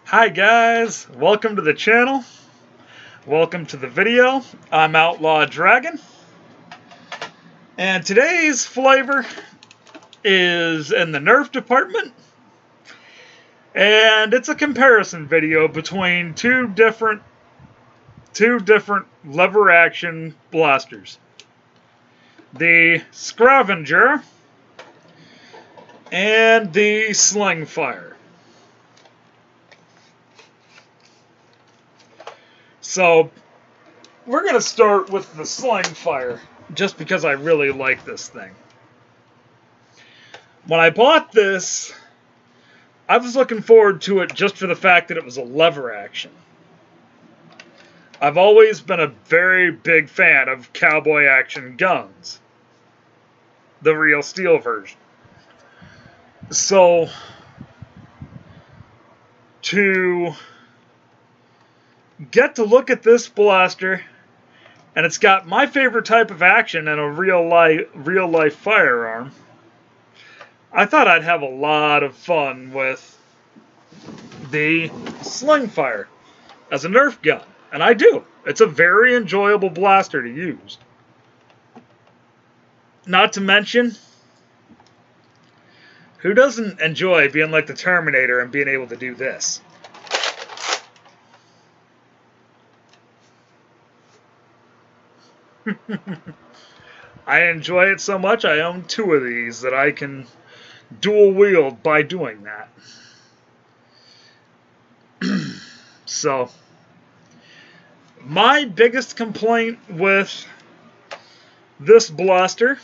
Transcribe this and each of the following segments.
Hi guys, welcome to the channel. Welcome to the video. I'm Outlaw Dragon. And today's flavor is in the Nerf department. And it's a comparison video between two different lever action blasters. The Scravenger and the Slingfire. So, we're going to start with the Slingfire, just because I really like this thing. When I bought this, I was looking forward to it just for the fact that it was a lever action. I've always been a very big fan of cowboy action guns. The real steel version. So, to get to look at this blaster, and it's got my favorite type of action in a real life firearm, I thought I'd have a lot of fun with the Slingfire as a Nerf gun, and I do. It's a very enjoyable blaster to use. Not to mention, who doesn't enjoy being like the Terminator and being able to do this? I enjoy it so much, I own two of these that I can dual wield by doing that. So, my biggest complaint with this blaster,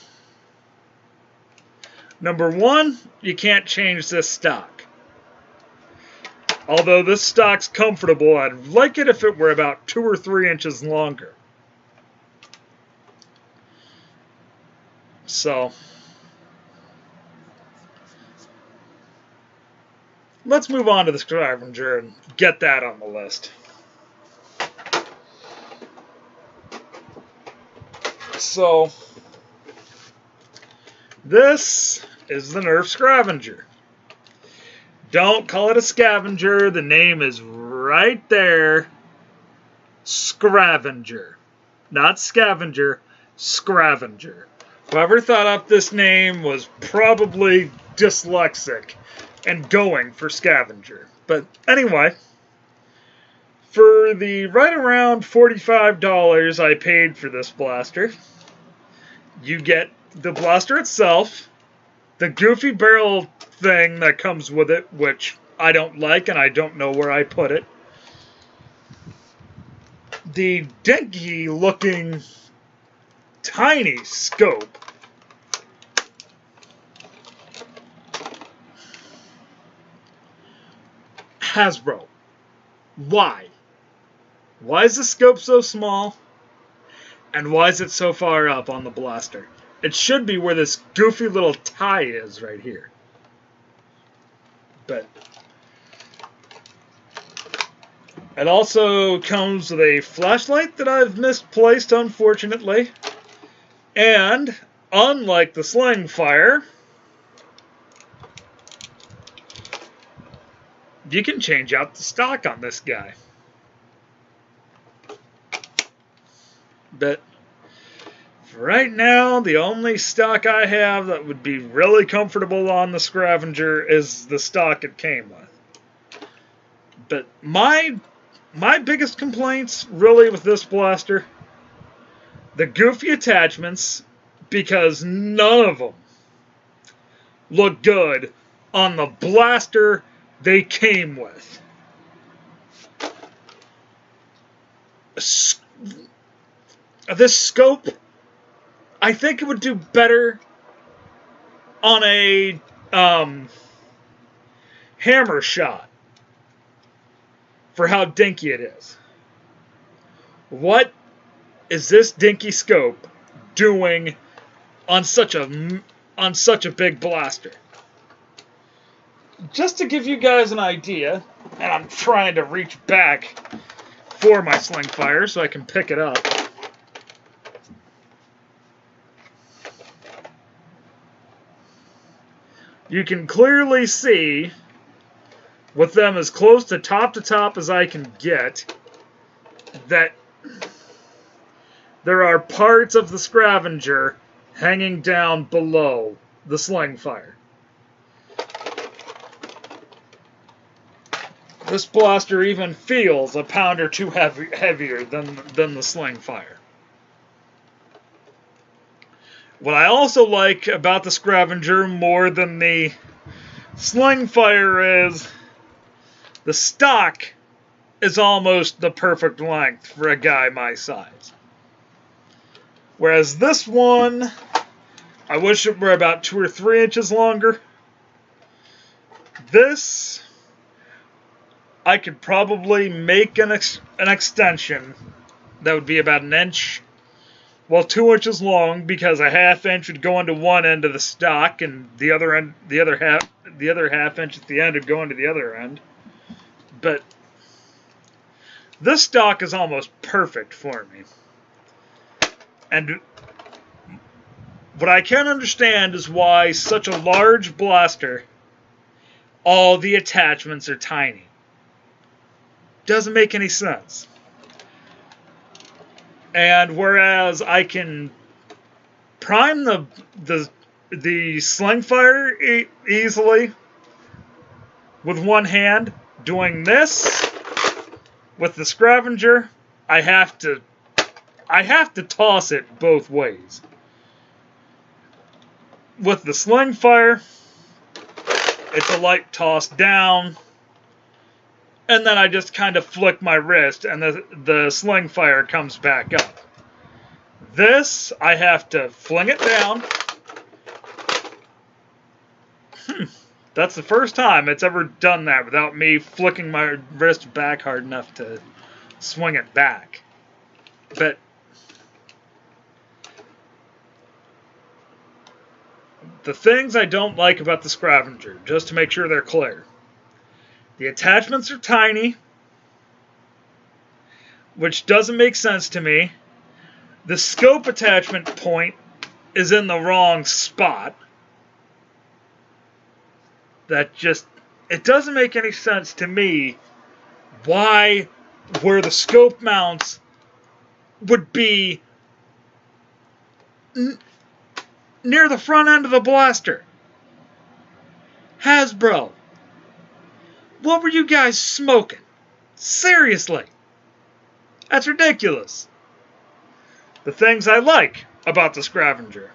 number one, you can't change this stock. Although this stock's comfortable, I'd like it if it were about 2 or 3 inches longer. So, let's move on to the Scravenger and get that on the list. So, this is the Nerf Scravenger. Don't call it a scavenger. The name is right there. Scravenger. Not scavenger, Scravenger. Whoever thought up this name was probably dyslexic and going for scavenger. But anyway, for the right around $45 I paid for this blaster, you get the blaster itself, the goofy barrel thing that comes with it, which I don't like and I don't know where I put it, the dinky looking tiny scope, Hasbro. Why? Why is the scope so small? And why is it so far up on the blaster? It should be where this goofy little tie is right here. But it also comes with a flashlight that I've misplaced, unfortunately. And unlike the Slingfire, you can change out the stock on this guy. But for right now, the only stock I have that would be really comfortable on the Scravenger is the stock it came with. But my biggest complaints really with this blaster, the goofy attachments, because none of them look good on the blaster they came with. This scope, I think it would do better on a hammer shot for how dinky it is. What is this dinky scope doing on such a big blaster? Just to give you guys an idea, and I'm trying to reach back for my Slingfire so I can pick it up. You can clearly see with them as close to top as I can get, that there are parts of the Scravenger hanging down below the Slingfire. This blaster even feels a pound or two heavier than the Slingfire. What I also like about the Scravenger more than the Slingfire is the stock is almost the perfect length for a guy my size. Whereas this one, I wish it were about 2 or 3 inches longer. This, I could probably make an extension that would be about 1 inch, well, 2 inches long, because a 1/2 inch would go into one end of the stock, and the other half inch at the end would go into the other end. But this stock is almost perfect for me. And what I can't understand is why such a large blaster, all the attachments are tiny. Doesn't make any sense. And whereas I can prime the Slingfire easily with one hand, doing this with the Scravenger, I have to toss it both ways. With the Slingfire, it's a light toss down, and then I just kind of flick my wrist, and the Slingfire comes back up. This, I have to fling it down. That's the first time it's ever done that without me flicking my wrist back hard enough to swing it back. But the things I don't like about the Scravenger, just to make sure they're clear. The attachments are tiny, which doesn't make sense to me. The scope attachment point is in the wrong spot. It doesn't make any sense to me why where the scope mounts would be near the front end of the blaster. Hasbro, what were you guys smoking? Seriously. That's ridiculous. The things I like about the Scravenger.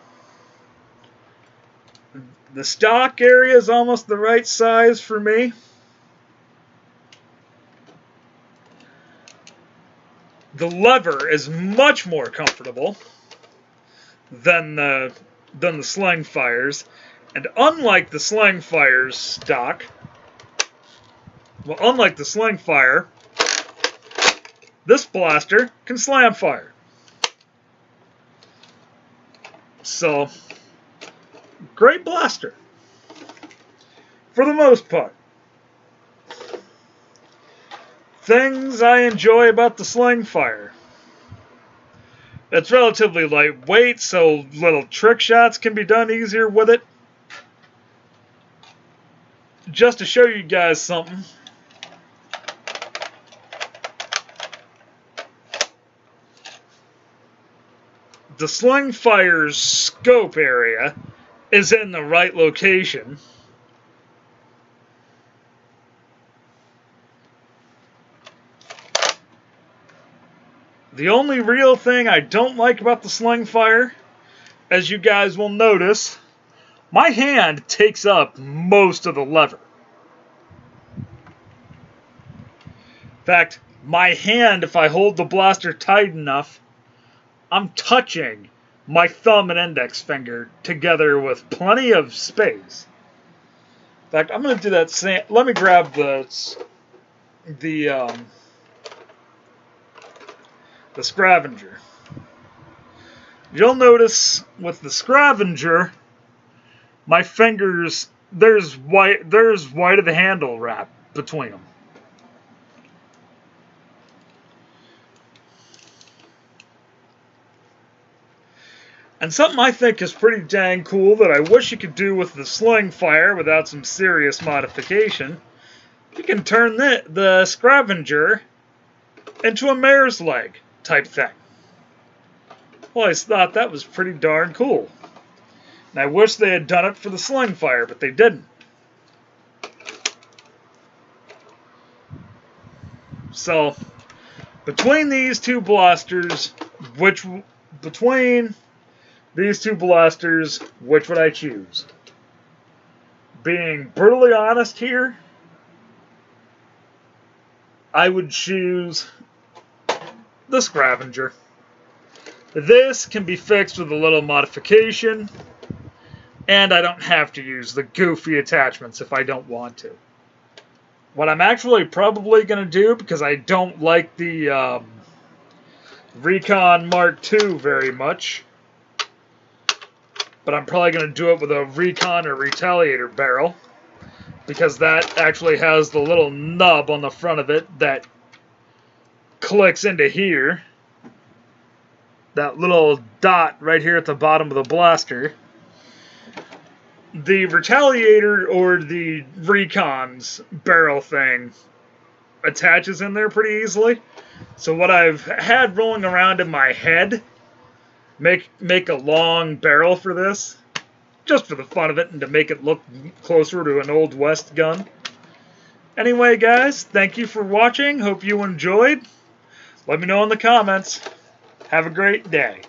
The stock area is almost the right size for me. The lever is much more comfortable than the Slingfires. And unlike the Slingfire's stock, well, unlike the Slingfire, this blaster can slam fire. So, great blaster. For the most part. Things I enjoy about the Slingfire. It's relatively lightweight, so little trick shots can be done easier with it. Just to show you guys something. The Slingfire's scope area is in the right location. The only real thing I don't like about the Slingfire, as you guys will notice, my hand takes up most of the lever. In fact, my hand, if I hold the blaster tight enough, I'm touching my thumb and index finger together with plenty of space. In fact, I'm going to do that same. Let me grab the Scravenger. You'll notice with the Scravenger, my fingers, there's white of the handle wrap between them. And something I think is pretty dang cool that I wish you could do with the Slingfire without some serious modification you can turn the Scravenger into a mare's leg type thing. Well, I thought that was pretty darn cool. And I wish they had done it for the Slingfire, but they didn't. So, between these two blasters, which would I choose? Being brutally honest here, I would choose the Scravenger. This can be fixed with a little modification, and I don't have to use the goofy attachments if I don't want to. What I'm actually probably going to do, because I don't like the Recon Mark II very much, but I'm probably going to do it with a Recon or Retaliator barrel, because that actually has the little nub on the front of it that clicks into here. That little dot right here at the bottom of the blaster. The Retaliator or the Recon's barrel thing attaches in there pretty easily. So what I've had rolling around in my head, make a long barrel for this, just for the fun of it and to make it look closer to an Old West gun. Anyway, guys, thank you for watching. Hope you enjoyed. Let me know in the comments. Have a great day.